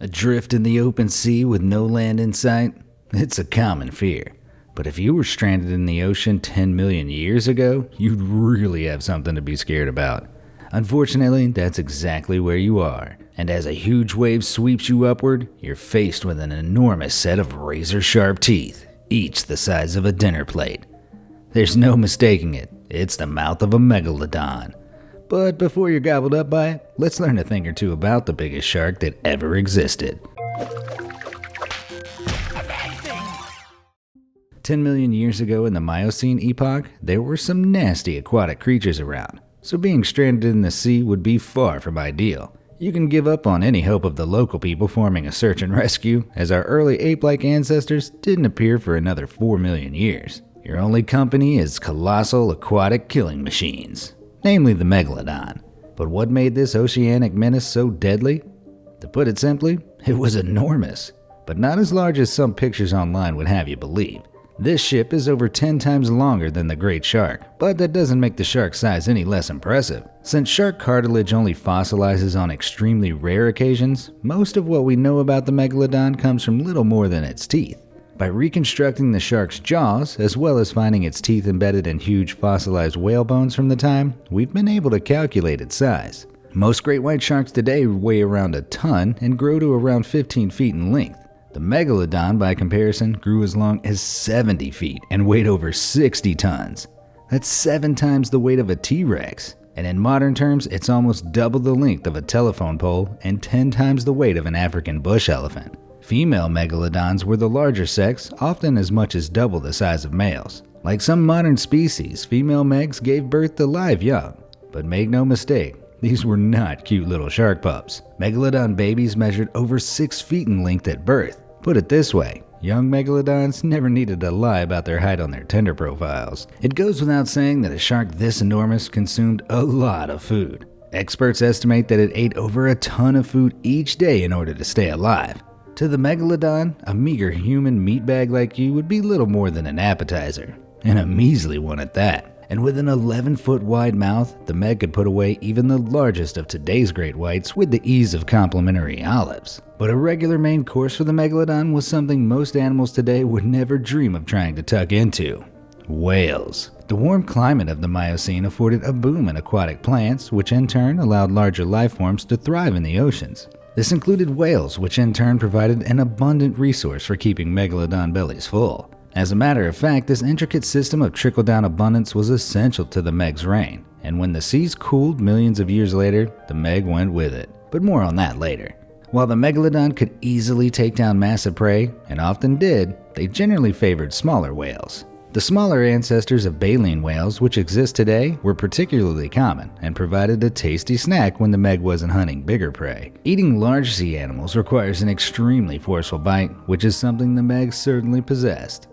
Adrift in the open sea with no land in sight? It's a common fear. But if you were stranded in the ocean 10 million years ago, you'd really have something to be scared about. Unfortunately, that's exactly where you are. And as a huge wave sweeps you upward, you're faced with an enormous set of razor-sharp teeth, each the size of a dinner plate. There's no mistaking it. It's the mouth of a Megalodon. But before you're gobbled up by it, let's learn a thing or two about the biggest shark that ever existed. 10 million years ago in the Miocene epoch, there were some nasty aquatic creatures around, so being stranded in the sea would be far from ideal. You can give up on any hope of the local people forming a search and rescue, as our early ape-like ancestors didn't appear for another 4 million years. Your only company is colossal aquatic killing machines, namely the Megalodon. But what made this oceanic menace so deadly? To put it simply, it was enormous, but not as large as some pictures online would have you believe. This ship is over 10 times longer than the great shark, but that doesn't make the shark's size any less impressive. Since shark cartilage only fossilizes on extremely rare occasions, most of what we know about the Megalodon comes from little more than its teeth. By reconstructing the shark's jaws, as well as finding its teeth embedded in huge fossilized whale bones from the time, we've been able to calculate its size. Most great white sharks today weigh around a ton and grow to around 15 feet in length. The Megalodon, by comparison, grew as long as 70 feet and weighed over 60 tons. That's 7 times the weight of a T-Rex. And in modern terms, it's almost double the length of a telephone pole and 10 times the weight of an African bush elephant. Female Megalodons were the larger sex, often as much as double the size of males. Like some modern species, female Megs gave birth to live young. But make no mistake, these were not cute little shark pups. Megalodon babies measured over 6 feet in length at birth. Put it this way, young Megalodons never needed to lie about their height on their Tinder profiles. It goes without saying that a shark this enormous consumed a lot of food. Experts estimate that it ate over a ton of food each day in order to stay alive. To the Megalodon, a meager human meatbag like you would be little more than an appetizer, and a measly one at that. And with an 11-foot wide mouth, the Meg could put away even the largest of today's great whites with the ease of complimentary olives. But a regular main course for the Megalodon was something most animals today would never dream of trying to tuck into: whales. The warm climate of the Miocene afforded a boom in aquatic plants, which in turn allowed larger life forms to thrive in the oceans. This included whales, which in turn provided an abundant resource for keeping Megalodon bellies full. As a matter of fact, this intricate system of trickle-down abundance was essential to the Meg's reign, and when the seas cooled millions of years later, the Meg went with it. But more on that later. While the Megalodon could easily take down massive prey, and often did, they generally favored smaller whales. The smaller ancestors of baleen whales, which exist today, were particularly common and provided a tasty snack when the Meg wasn't hunting bigger prey. Eating large sea animals requires an extremely forceful bite, which is something the Meg certainly possessed.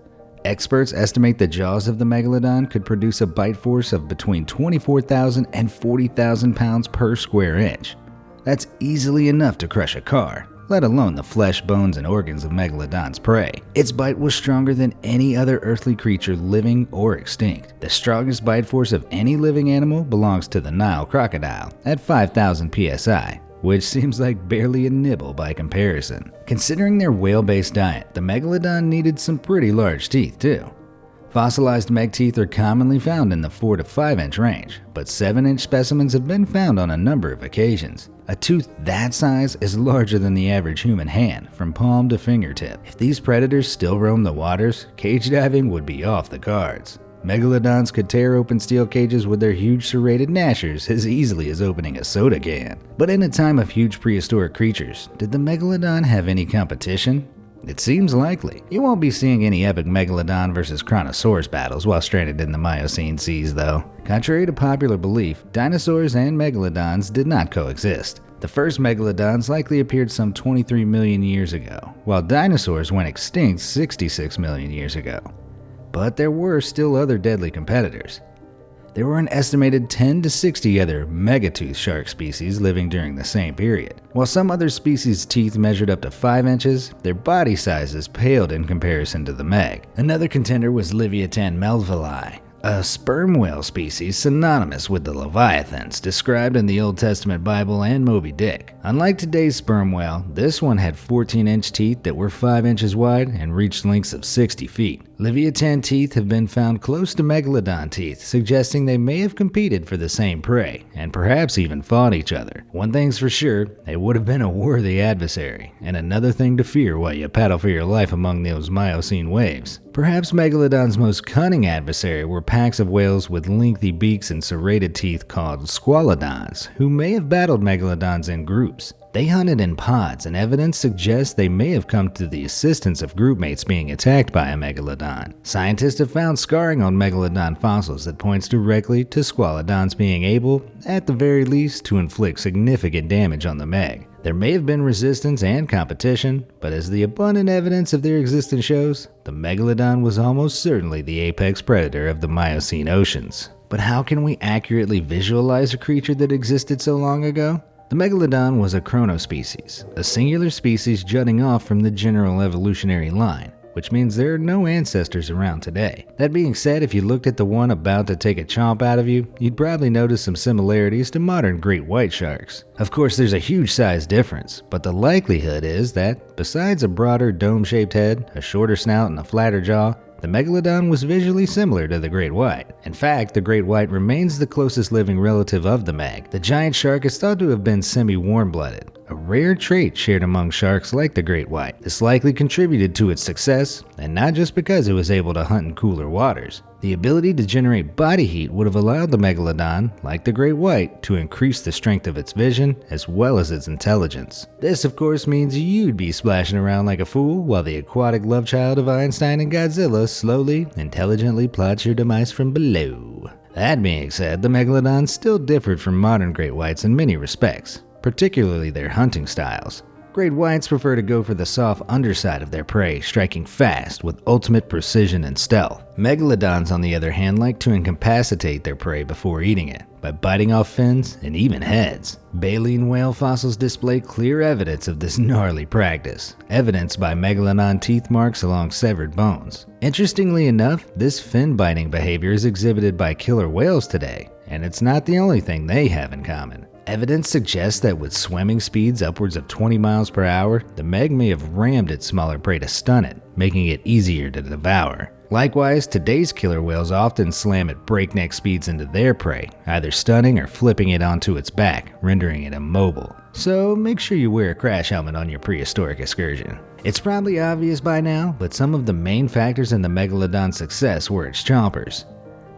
Experts estimate the jaws of the Megalodon could produce a bite force of between 24,000 and 40,000 pounds per square inch. That's easily enough to crush a car, let alone the flesh, bones, and organs of Megalodon's prey. Its bite was stronger than any other earthly creature living or extinct. The strongest bite force of any living animal belongs to the Nile crocodile at 5,000 psi. Which seems like barely a nibble by comparison. Considering their whale-based diet, the Megalodon needed some pretty large teeth too. Fossilized Meg teeth are commonly found in the 4 to 5 inch range, but 7-inch specimens have been found on a number of occasions. A tooth that size is larger than the average human hand, from palm to fingertip. If these predators still roam the waters, cage diving would be off the cards. Megalodons could tear open steel cages with their huge serrated gnashers as easily as opening a soda can. But in a time of huge prehistoric creatures, did the Megalodon have any competition? It seems likely. You won't be seeing any epic Megalodon versus Kronosaurus battles while stranded in the Miocene seas though. Contrary to popular belief, dinosaurs and Megalodons did not coexist. The first Megalodons likely appeared some 23 million years ago, while dinosaurs went extinct 66 million years ago. But there were still other deadly competitors. There were an estimated 10 to 60 other megatooth shark species living during the same period. While some other species' teeth measured up to 5 inches, their body sizes paled in comparison to the Meg. Another contender was Leviathan melvillei, A sperm whale species synonymous with the leviathans described in the Old Testament Bible and Moby Dick. Unlike today's sperm whale, this one had 14-inch teeth that were 5 inches wide and reached lengths of 60 feet. Leviathan teeth have been found close to Megalodon teeth, suggesting they may have competed for the same prey, and perhaps even fought each other. One thing's for sure, they would have been a worthy adversary, and another thing to fear while you paddle for your life among those Miocene waves. Perhaps Megalodon's most cunning adversary were packs of whales with lengthy beaks and serrated teeth called squalodons, who may have battled Megalodons in groups. They hunted in pods, and evidence suggests they may have come to the assistance of groupmates being attacked by a Megalodon. Scientists have found scarring on Megalodon fossils that points directly to squalodons being able, at the very least, to inflict significant damage on the Meg. There may have been resistance and competition, but as the abundant evidence of their existence shows, the Megalodon was almost certainly the apex predator of the Miocene oceans. But how can we accurately visualize a creature that existed so long ago? The Megalodon was a chronospecies, a singular species jutting off from the general evolutionary line, which means there are no ancestors around today. That being said, if you looked at the one about to take a chomp out of you, you'd probably notice some similarities to modern great white sharks. Of course, there's a huge size difference, but the likelihood is that, besides a broader dome-shaped head, a shorter snout, and a flatter jaw, the Megalodon was visually similar to the great white. In fact, the great white remains the closest living relative of the Meg. The giant shark is thought to have been semi-warm-blooded, a rare trait shared among sharks like the great white. This likely contributed to its success, and not just because it was able to hunt in cooler waters. The ability to generate body heat would have allowed the Megalodon, like the great white, to increase the strength of its vision as well as its intelligence. This, of course, means you'd be splashing around like a fool while the aquatic love child of Einstein and Godzilla slowly, intelligently plots your demise from below. That being said, the Megalodon still differed from modern great whites in many respects, particularly their hunting styles. Great whites prefer to go for the soft underside of their prey, striking fast with ultimate precision and stealth. Megalodons, on the other hand, like to incapacitate their prey before eating it, by biting off fins and even heads. Baleen whale fossils display clear evidence of this gnarly practice, evidenced by Megalodon teeth marks along severed bones. Interestingly enough, this fin-biting behavior is exhibited by killer whales today, and it's not the only thing they have in common. Evidence suggests that with swimming speeds upwards of 20 miles per hour, the Meg may have rammed its smaller prey to stun it, making it easier to devour. Likewise, today's killer whales often slam at breakneck speeds into their prey, either stunning or flipping it onto its back, rendering it immobile. So make sure you wear a crash helmet on your prehistoric excursion. It's probably obvious by now, but some of the main factors in the Megalodon's success were its chompers.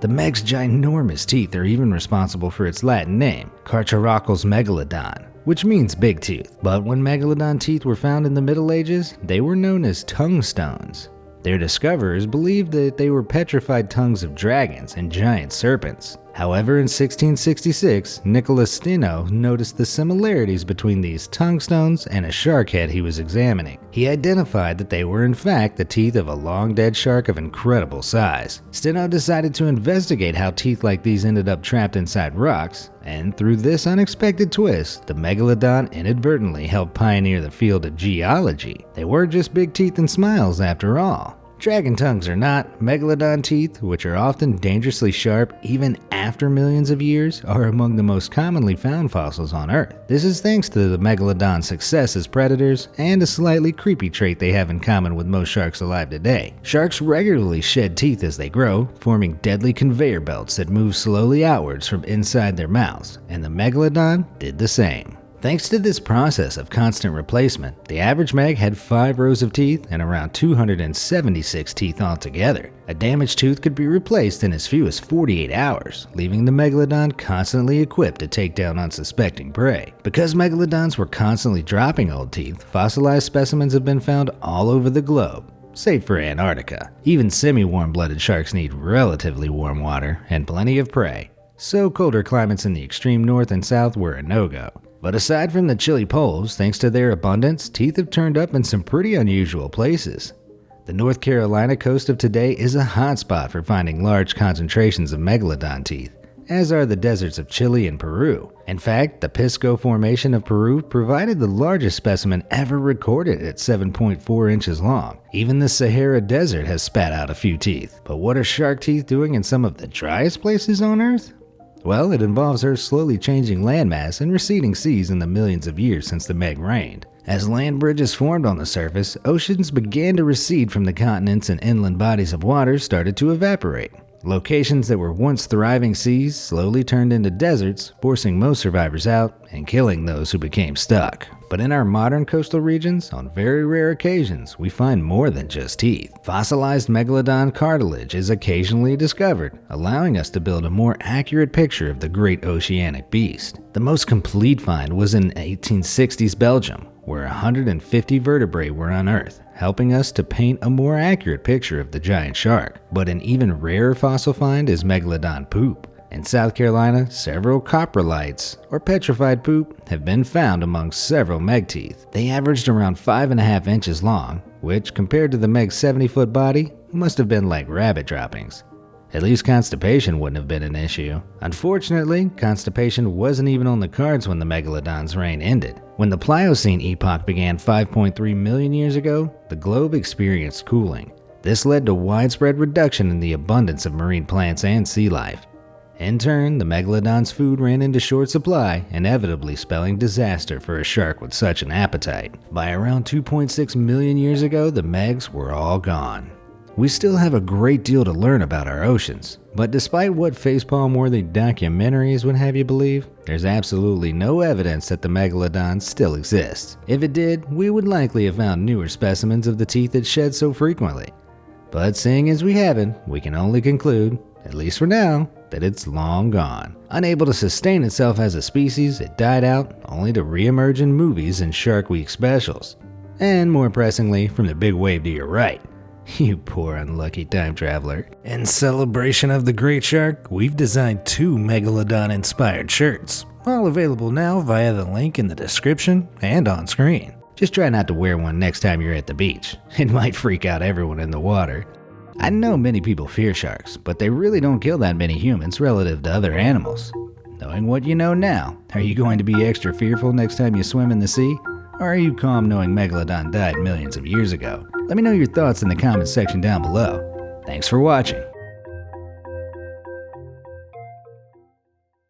The Meg's ginormous teeth are even responsible for its Latin name, Carcharocles megalodon, which means big tooth. But when megalodon teeth were found in the Middle Ages, they were known as tongue stones. Their discoverers believed that they were petrified tongues of dragons and giant serpents. However, in 1666, Nicholas Steno noticed the similarities between these tongue stones and a shark head he was examining. He identified that they were in fact the teeth of a long-dead shark of incredible size. Steno decided to investigate how teeth like these ended up trapped inside rocks, and through this unexpected twist, the Megalodon inadvertently helped pioneer the field of geology. They weren't just big teeth and smiles after all. Dragon tongues or not, Megalodon teeth, which are often dangerously sharp even after millions of years, are among the most commonly found fossils on Earth. This is thanks to the Megalodon's success as predators and a slightly creepy trait they have in common with most sharks alive today. Sharks regularly shed teeth as they grow, forming deadly conveyor belts that move slowly outwards from inside their mouths, and the Megalodon did the same. Thanks to this process of constant replacement, the average Meg had 5 rows of teeth and around 276 teeth altogether. A damaged tooth could be replaced in as few as 48 hours, leaving the Megalodon constantly equipped to take down unsuspecting prey. Because Megalodons were constantly dropping old teeth, fossilized specimens have been found all over the globe, save for Antarctica. Even semi-warm-blooded sharks need relatively warm water and plenty of prey, so colder climates in the extreme north and south were a no-go. But aside from the chilly poles, thanks to their abundance, teeth have turned up in some pretty unusual places. The North Carolina coast of today is a hotspot for finding large concentrations of Megalodon teeth, as are the deserts of Chile and Peru. In fact, the Pisco Formation of Peru provided the largest specimen ever recorded at 7.4 inches long. Even the Sahara Desert has spat out a few teeth. But what are shark teeth doing in some of the driest places on Earth? Well, it involves Earth's slowly changing landmass and receding seas in the millions of years since the Meg reigned. As land bridges formed on the surface, oceans began to recede from the continents and inland bodies of water started to evaporate. Locations that were once thriving seas slowly turned into deserts, forcing most survivors out and killing those who became stuck. But in our modern coastal regions, on very rare occasions, we find more than just teeth. Fossilized Megalodon cartilage is occasionally discovered, allowing us to build a more accurate picture of the great oceanic beast. The most complete find was in 1860s Belgium, where 150 vertebrae were unearthed, helping us to paint a more accurate picture of the giant shark. But an even rarer fossil find is Megalodon poop. In South Carolina, several coprolites, or petrified poop, have been found among several Meg teeth. They averaged around 5.5 inches long, which compared to the Meg's 70-foot body, must have been like rabbit droppings. At least constipation wouldn't have been an issue. Unfortunately, constipation wasn't even on the cards when the Megalodon's reign ended. When the Pliocene epoch began 5.3 million years ago, the globe experienced cooling. This led to widespread reduction in the abundance of marine plants and sea life. In turn, the Megalodon's food ran into short supply, inevitably spelling disaster for a shark with such an appetite. By around 2.6 million years ago, the Megs were all gone. We still have a great deal to learn about our oceans, but despite what facepalm-worthy documentaries would have you believe, there's absolutely no evidence that the Megalodon still exists. If it did, we would likely have found newer specimens of the teeth it shed so frequently. But seeing as we haven't, we can only conclude, at least for now, that it's long gone. Unable to sustain itself as a species, it died out, only to re-emerge in movies and Shark Week specials. And more pressingly, from the big wave to your right. You poor unlucky time traveler. In celebration of the great shark, we've designed 2 Megalodon-inspired shirts, all available now via the link in the description and on screen. Just try not to wear one next time you're at the beach. It might freak out everyone in the water. I know many people fear sharks, but they really don't kill that many humans relative to other animals. Knowing what you know now, are you going to be extra fearful next time you swim in the sea? Or are you calm knowing Megalodon died millions of years ago? Let me know your thoughts in the comments section down below. Thanks for watching.